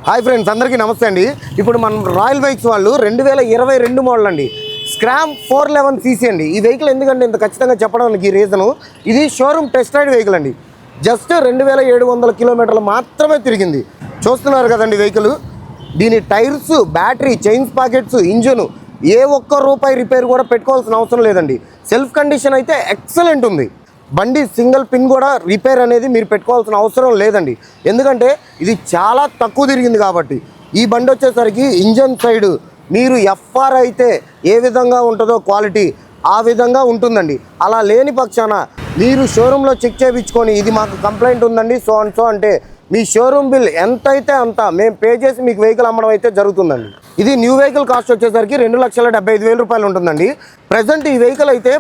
Hi friends, అందరికీ నమస్తే అండి. ఇప్పుడు మనం రాయల్ బైక్స్ వాళ్ళు 2022 మోడల్ అండి, స్క్రామ్ 411 సీసీ అండి. ఈ వెహికల్ ఎందుకంటే ఇంత ఖచ్చితంగా చెప్పడానికి రీజను, ఇది షోరూమ్ టెస్ట్ రైడ్ వెహికల్ అండి. జస్ట్ 2700 కిలోమీటర్లు మాత్రమే తిరిగింది. చూస్తున్నారు కదండి వెహికల్. దీని tyres, battery, chains pockets, engine ఏ ఒక్క రూపాయి రిపేర్ కూడా పెట్టుకోవాల్సిన అవసరం లేదండి. సెల్ఫ్ కండిషన్ అయితే ఎక్సలెంట్ ఉంది. బండి సింగిల్ పిన్ కూడా రిపేర్ అనేది మీరు పెట్టుకోవాల్సిన అవసరం లేదండి. ఎందుకంటే ఇది చాలా తక్కువ తిరిగింది కాబట్టి. ఈ బండి వచ్చేసరికి ఇంజన్ సైడ్ మీరు ఎఫ్ఆర్ అయితే ఏ విధంగా ఉంటుందో క్వాలిటీ ఆ విధంగా ఉంటుందండి. అలా లేని పక్షాన మీరు షోరూంలో చెక్ చేయించుకొని ఇది మాకు కంప్లైంట్ ఉందండి సో అండ్ సో అంటే మీ షోరూమ్ బిల్ ఎంత అయితే అంత మేము పే చేసి మీకు వెహికల్ అమ్మడం అయితే జరుగుతుందండి. ఇది న్యూ వెహికల్ కాస్ట్ వచ్చేసరికి 2,75,000 రూపాయలు ఉంటుందండి. ప్రజెంట్ ఈ వెహికల్ అయితే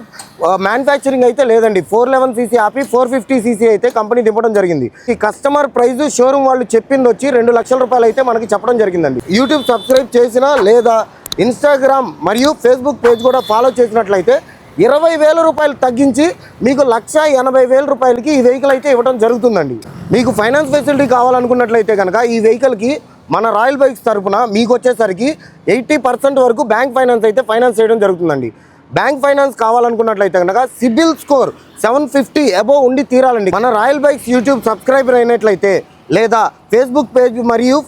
మ్యానుఫ్యాక్చరింగ్ అయితే లేదండి. 411 సీసీ ఆపి 450 సీసీ అయితే కంపెనీ దింపడం జరిగింది. ఈ కస్టమర్ ప్రైస్ షోరూమ్ వాళ్ళు చెప్పింది వచ్చి 2 లక్షల రూపాయలు అయితే మనకి చెప్పడం జరిగిందండి. యూట్యూబ్ సబ్స్క్రైబ్ చేసినా లేదా ఇన్స్టాగ్రామ్ మరియు ఫేస్బుక్ పేజ్ కూడా ఫాలో చేసినట్లయితే 20,000 రూపాయలు తగ్గించి మీకు 1,80,000 రూపాయలకి ఈ వెహికల్ అయితే ఇవ్వడం జరుగుతుందండి. మీకు ఫైనాన్స్ ఫెసిలిటీ కావాలనుకున్నట్లయితే కనుక ఈ వెహికల్కి మన రాయల్ బైక్స్ తరఫున మీకు వచ్చేసరికి 80% వరకు బ్యాంక్ ఫైనాన్స్ అయితే ఫైనాన్స్ చేయడం జరుగుతుందండి. బ్యాంక్ ఫైనాన్స్ కావాలనుకున్నట్లయితే కనుక సిబిల్ స్కోర్ 750 అబోవ్ ఉండి తీరాలండి. మన రాయల్ బైక్స్ యూట్యూబ్ సబ్స్క్రైబర్ అయినట్లయితే లేదా ఫేస్బుక్ పేజ్ మరియు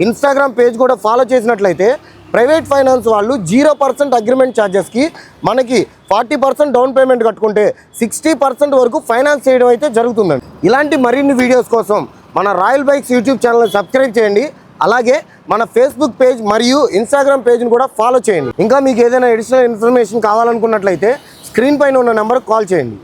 ఇన్స్టాగ్రామ్ పేజ్ కూడా ఫాలో చేసినట్లయితే ప్రైవేట్ ఫైనాన్స్ వాళ్ళు 0% అగ్రిమెంట్ ఛార్జెస్కి మనకి 40% డౌన్ పేమెంట్ కట్టుకుంటే 60% వరకు ఫైనాన్స్ చేయడం అయితే జరుగుతుందండి. ఇలాంటి మరిన్ని వీడియోస్ కోసం మన రాయల్ బైక్స్ యూట్యూబ్ ఛానల్ని సబ్స్క్రైబ్ చేయండి. అలాగే మన ఫేస్బుక్ పేజ్ మరియు ఇన్స్టాగ్రామ్ పేజ్ని కూడా ఫాలో చేయండి. ఇంకా మీకు ఏదైనా అడిషనల్ ఇన్ఫర్మేషన్ కావాలనుకున్నట్లయితే స్క్రీన్ పైన ఉన్న నెంబర్కి కాల్ చేయండి.